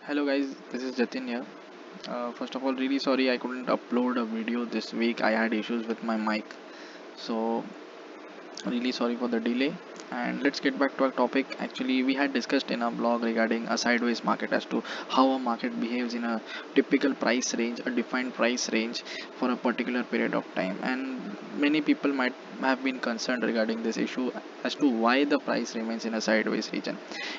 Hello guys, this is Jatin here. First of all, really sorry I couldn't upload a video this week. I had issues with my mic, so really sorry for the delay. And let's get back to our topic. Actually, we had discussed in our blog regarding a sideways market as to how a market behaves in a typical price range, a defined price range for a particular period of time. And many people might have been concerned regarding this issue as to why the price remains in a sideways region.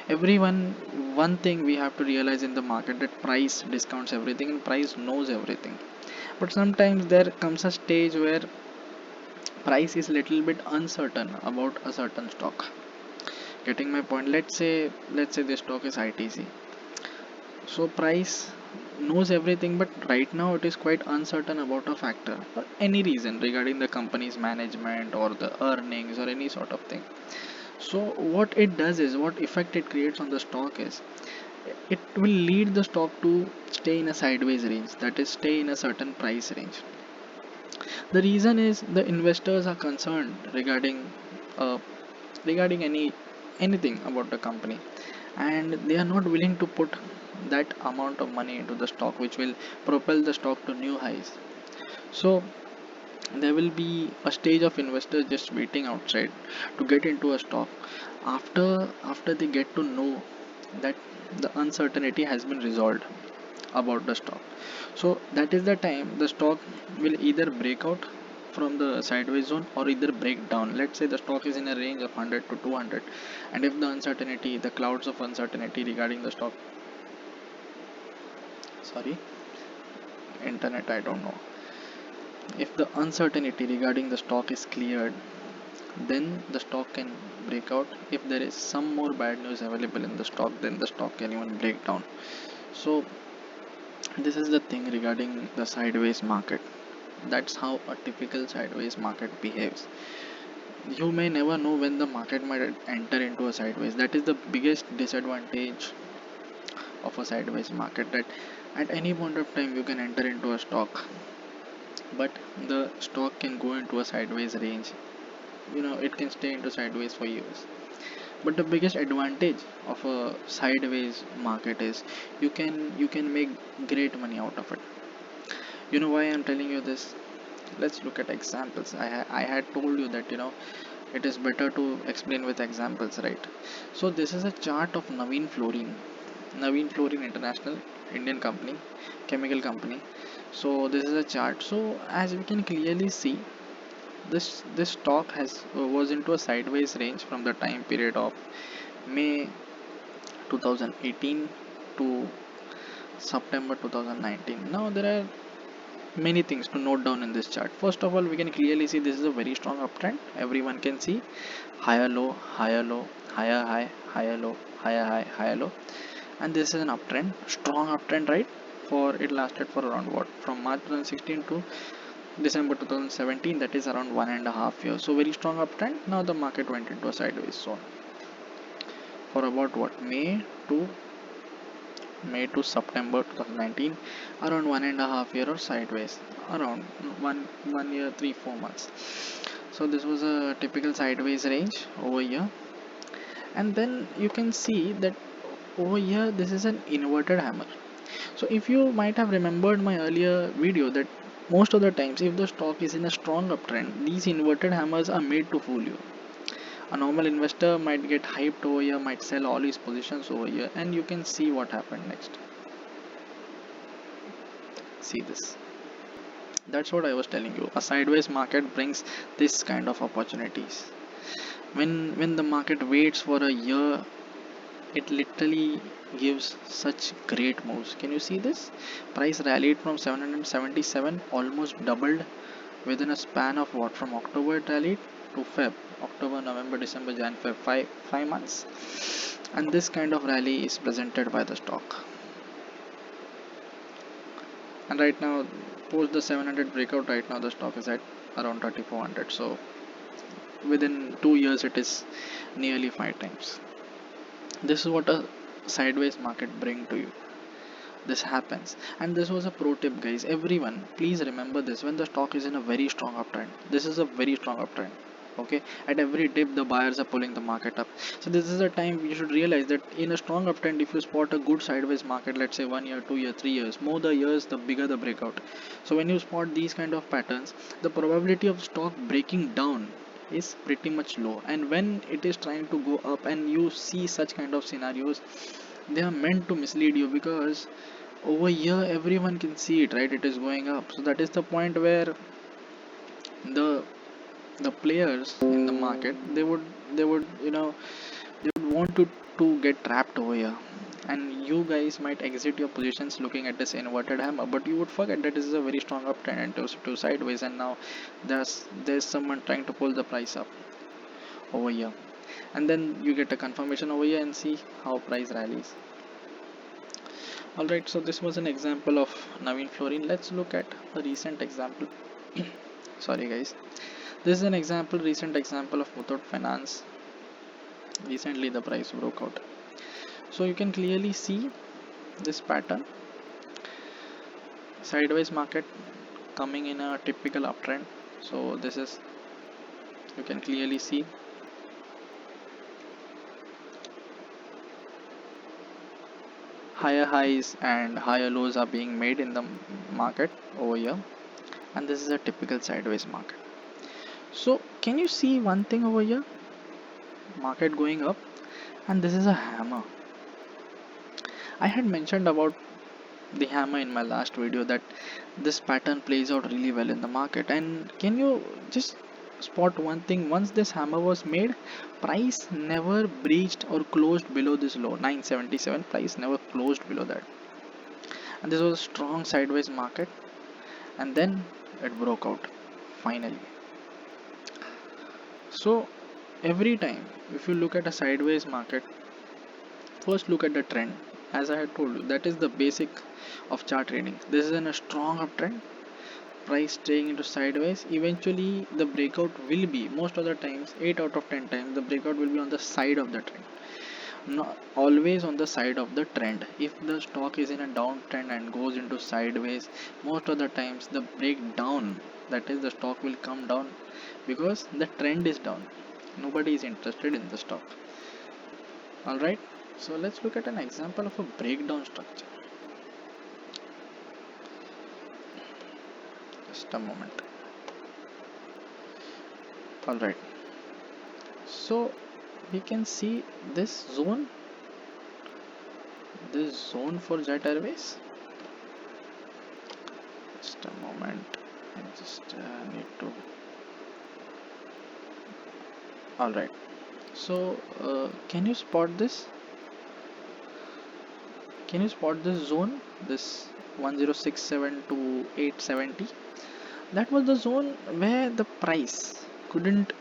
Everyone, one thing we have to realize in the market that price discounts everything and price knows everything. But sometimes there comes a stage where price is little bit uncertain about a certain stock. Getting my point? Let's say this stock is ITC. So price knows everything, but right now it is quite uncertain about a factor for any reason regarding the company's management or the earnings or any sort of thing. So what it does is, what effect it creates on the stock is, it will lead the stock to stay in a sideways range, that is stay in a certain price range. The reason is the investors are concerned uh, regarding anything about the company, and they are not willing to put that amount of money into the stock which will propel the stock to new highs. So there will be a stage of investors just waiting outside to get into a stock after after they get to know that the uncertainty has been resolved about the stock. So that is the time the stock will either break out from the sideways zone or either break down. Let's say the stock is in a range of 100 to 200, and if the uncertainty, the clouds of uncertainty regarding the stock, sorry, internet, I don't know. If the uncertainty regarding the stock is cleared, then the stock can break out. If there is some more bad news available in the stock, then the stock can even break down. So this is the thing regarding the sideways market. That's how a typical sideways market behaves. You may never know when the market might enter into a sideways. That is the biggest disadvantage of a sideways market, that at any point of time you can enter into a stock, but the stock can go into a sideways range. It can stay into sideways for years. But the biggest advantage of a sideways market is you can make great money out of it. You know why I'm telling you this? Let's look at examples. I had told you that it is better to explain with examples, right? So this is a chart of Naveen Fluorine International, Indian company, chemical company. So this is a chart. So as we can clearly see, this stock has was into a sideways range from the time period of May 2018 to September 2019. Now there are many things to note down in this chart. First of all, we can clearly see this is a very strong uptrend. Everyone can see higher low, higher low, higher high, higher low, higher high, higher low, and this is an uptrend, strong uptrend, right? For it lasted for around what, from March 2016 to December 2017, that is around 1.5 years. So very strong uptrend. Now the market went into a sideways zone for about what, May to September 2019, around 1.5 year or sideways, around one year, 3-4 months. So this was a typical sideways range over here, and then you can see that over here this is an inverted hammer. So if you might have remembered my earlier video, that most of the times if the stock is in a strong uptrend, these inverted hammers are made to fool you. A normal investor might get hyped over here, might sell all his positions over here, and you can see what happened next. See this. That's what I was telling you. A sideways market brings this kind of opportunities. When the market waits for a year, it literally gives such great moves. Can you see this? Price rallied from 777, almost doubled within a span of what? From October it rallied to Feb. October, November, December, Jan, Feb. Five months. And this kind of rally is presented by the stock. And right now, post the 700 breakout, right now the stock is at around 3400. So within 2 years it is nearly 5 times. This is what a sideways market bring to you. This happens, and this was a pro tip, guys. Everyone, please remember this: when the stock is in a very strong uptrend, this is a very strong uptrend, Okay, at every dip the buyers are pulling the market up. So this is the time you should realize that in a strong uptrend, if you spot a good sideways market, let's say 1 year, 2 year, 3 years, more the years the bigger the breakout. So when you spot these kind of patterns, the probability of stock breaking down is pretty much low, and when it is trying to go up and you see such kind of scenarios, they are meant to mislead you, because over here everyone can see it, right? It is going up. So that is the point where the the players in the market, they would they would want to get trapped over here, and you guys might exit your positions looking at this inverted hammer, but you would forget that this is a very strong uptrend and to sideways, and now there's someone trying to pull the price up over here, and then you get a confirmation over here and see how price rallies. Alright, so this was an example of Naveen Florin. Let's look at a recent example. Sorry guys. This is an recent example of Muthoot Finance. Recently the price broke out. So you can clearly see this pattern. Sideways market coming in a typical uptrend. So this is, you can clearly see higher highs and higher lows are being made in the market over here, and this is a typical sideways market. So can you see one thing over here? Market going up, and this is a hammer. I had mentioned about the hammer in my last video, that this pattern plays out really well in the market. And can you just spot one thing? Once this hammer was made, price never breached or closed below this low 977. Price never closed below that, and this was a strong sideways market, and then it broke out finally. So every time if you look at a sideways market, first look at the trend. As I had told you, that is the basic of chart trading. This is in a strong uptrend, price staying into sideways. Eventually the breakout will be, most of the times, 8 out of 10 times, the breakout will be on the side of the trend, not always on the side of the trend. If the stock is in a downtrend and goes into sideways, most of the times the breakdown, that is the stock will come down, because the trend is down, nobody is interested in the stock. Alright, so let's look at an example of a breakdown structure. Just a moment. Alright, so we can see this zone for Jet Airways. Just a moment, I just need to. Alright, so can you spot this? Can you spot this zone, this 1067 to 870? That was the zone where the price couldn't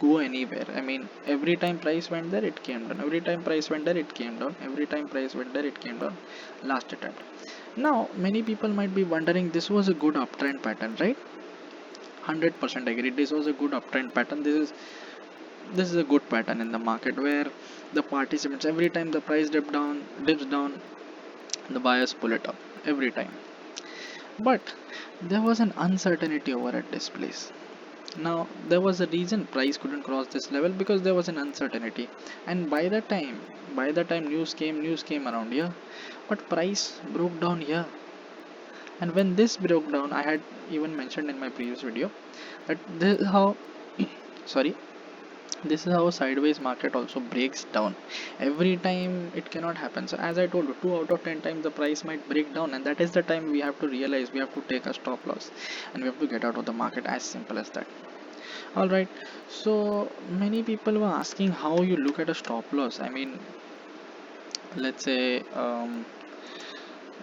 go anywhere. I mean, every time price went there, it came down. Every time price went there, it came down. Every time price went there, it came down. Last attempt. Now, many people might be wondering, this was a good uptrend pattern, right? 100% agree. This was a good uptrend pattern. This is a good pattern in the market, where the participants, every time the price dips down, the buyers pull it up every time. But there was an uncertainty over at this place. Now there was a reason price couldn't cross this level, because there was an uncertainty, and by the time news came around here, but price broke down here. And when this broke down, I had even mentioned in my previous video that this is how sorry, this is how a sideways market also breaks down. Every time it cannot happen. So as I told you, 2 out of 10 times the price might break down, and that is the time we have to realize we have to take a stop loss, and we have to get out of the market, as simple as that. Alright, so many people were asking how you look at a stop loss. I mean, let's say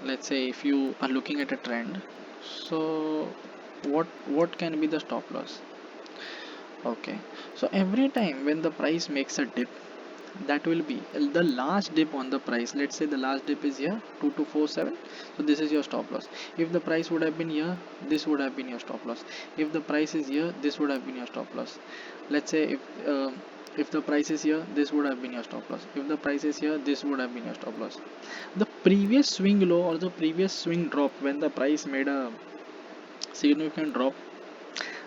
if you are looking at a trend, so what can be the stop loss? Okay, so every time when the price makes a dip, that will be the last dip on the price. Let's say the last dip is here, 2247. So this is your stop loss. If the price would have been here, this would have been your stop loss. If the price is here, this would have been your stop loss. Let's say if the price is here, this would have been your stop loss. If the price is here, this would have been your stop loss. The previous swing low or the previous swing drop, when the price made a significant drop,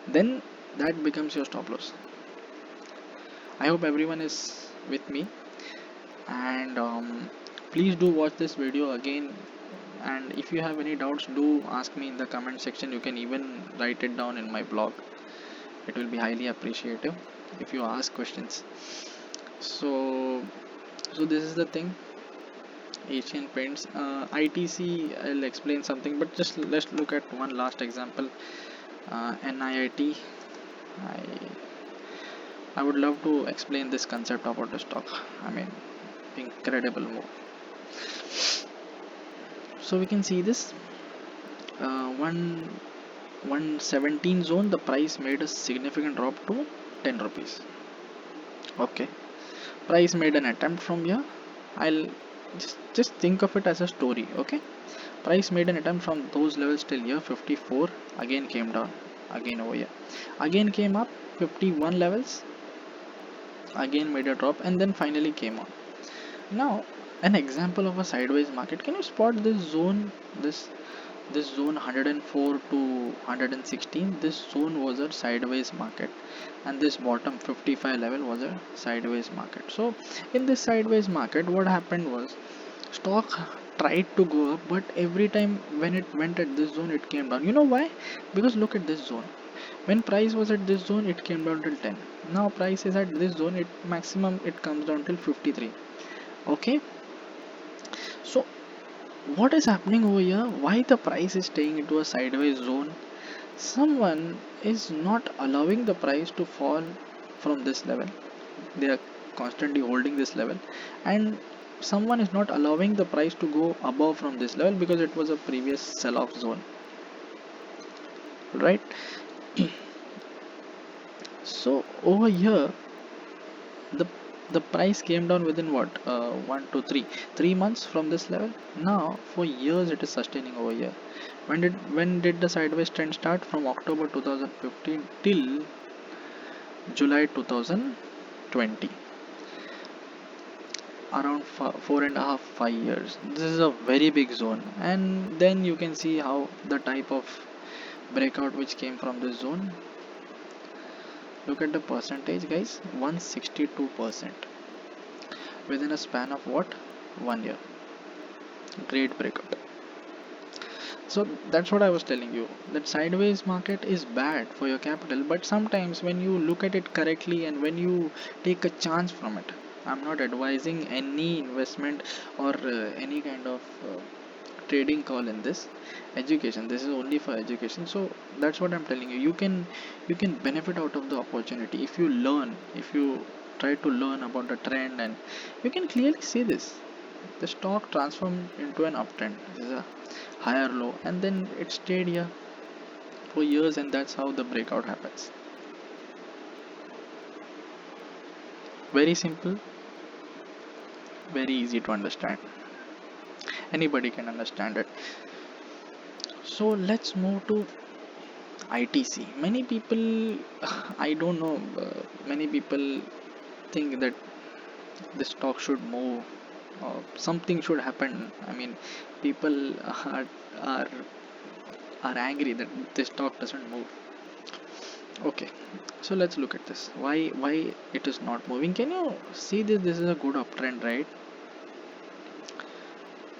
then that becomes your stop loss. I hope everyone is with me, and please do watch this video again. And if you have any doubts, do ask me in the comment section. You can even write it down in my blog. It will be highly appreciative if you ask questions. So, so this is the thing. Asian Paints, ITC. I'll explain something, but just let's look at one last example. NIIT. I would love to explain this concept about the stock. I mean, incredible move. So we can see this one 117 zone. The price made a significant drop to 10 rupees. Okay, price made an attempt from here. I'll just think of it as a story. Okay, price made an attempt from those levels till here 54. Again came down. Again over here. Again came up 51 levels. Again made a drop and then finally came on. Now, an example of a sideways market. Can you spot this zone? This zone 104 to 116. This zone was a sideways market, and this bottom 55 level was a sideways market. So, in this sideways market, what happened was stock tried to go up, but every time when it went at this zone, it came down. You know why? Because look at this zone. When price was at this zone, it came down till 10. Now price is at this zone. It maximum it comes down till 53. Okay, so what is happening over here? Why the price is staying into a sideways zone? Someone is not allowing the price to fall from this level. They are constantly holding this level, and someone is not allowing the price to go above from this level because it was a previous sell-off zone, right? So over here, the the price came down within what 1 to 3 months from this level. Now for years it is sustaining over here. When did the sideways trend start? From October 2015 till July 2020, around 4.5 5 years. This is a very big zone, and then you can see how the type of breakout which came from this zone. Look at the percentage, guys. 162% within a span of what? 1 year. Great breakout. So that's what I was telling you, that sideways market is bad for your capital, but sometimes when you look at it correctly and when you take a chance from it. I'm not advising any investment or any kind of trading call in this. Education, this is only for education. So that's what I'm telling you. You can benefit out of the opportunity if you learn, if you try to learn about the trend, and you can clearly see this. The stock transformed into an uptrend. This is a higher low, and then it stayed here for years, and that's how the breakout happens. Very simple, very easy to understand. Anybody can understand it. So let's move to ITC. Many people, I don't know, many people think that the stock should move, something should happen. I mean, people are are angry that the stock doesn't move. Okay, so let's look at this. Why it is not moving? Can you see this? This is a good uptrend, right?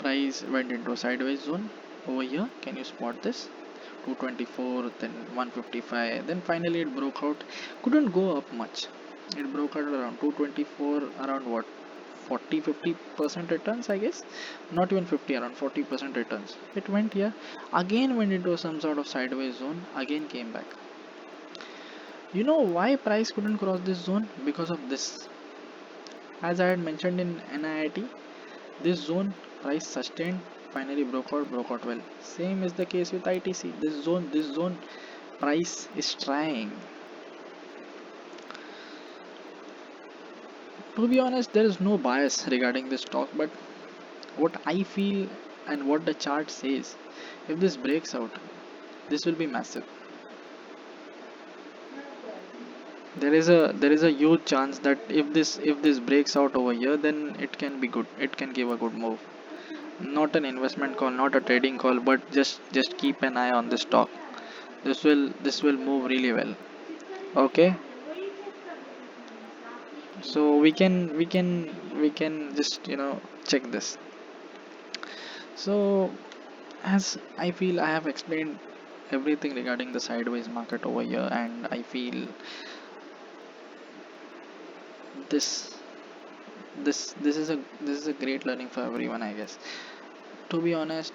Price went into a sideways zone over here. Can you spot this? 224, then 155, then finally it broke out. Couldn't go up much. It broke out around 224, around what? 40-50% returns, I guess. Not even 50, around 40% returns. It went here. Again went into some sort of sideways zone. Again came back. You know why price couldn't cross this zone? Because of this. As I had mentioned in NIIT, this zone price sustained, finally broke out well. Same is the case with ITC. This zone price is trying. To be honest, there is no bias regarding this stock, but what I feel and what the chart says, if this breaks out, this will be massive. There is a huge chance that if this breaks out over here, then it can be good. It can give a good move. Not an investment call, not a trading call, but just keep an eye on this stock. This will move really well. Okay. So we can just check this. So as I feel I have explained everything regarding the sideways market over here, and I feel this this is a great learning for everyone, I guess. To be honest,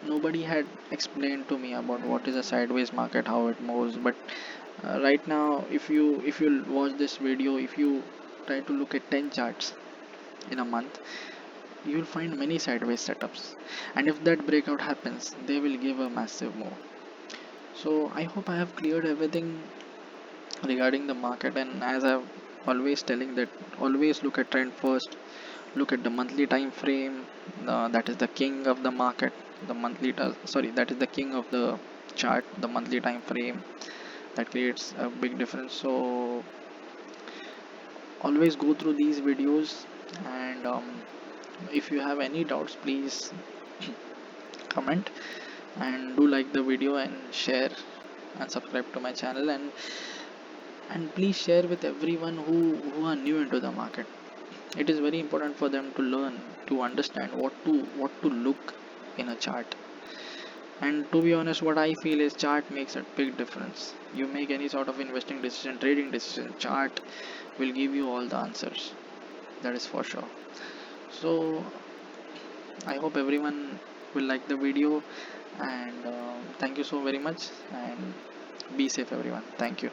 nobody had explained to me about what is a sideways market, how it moves. But right now, if you watch this video, if you try to look at 10 charts in a month, you will find many sideways setups, and if that breakout happens, they will give a massive move. So I hope I have cleared everything regarding the market. And as I've always telling that, always look at trend first, look at the monthly time frame. That is the king of the market. The monthly sorry, that is the king of the chart, the monthly time frame. That creates a big difference. So always go through these videos. And if you have any doubts, please comment, and do like the video and share and subscribe to my channel. And please share with everyone who are new into the market. It is very important for them to learn, to understand what to look in a chart. And to be honest, what I feel is chart makes a big difference. You make any sort of investing decision, trading decision, chart will give you all the answers. That is for sure. So I hope everyone will like the video, and thank you so very much, and be safe everyone. Thank you.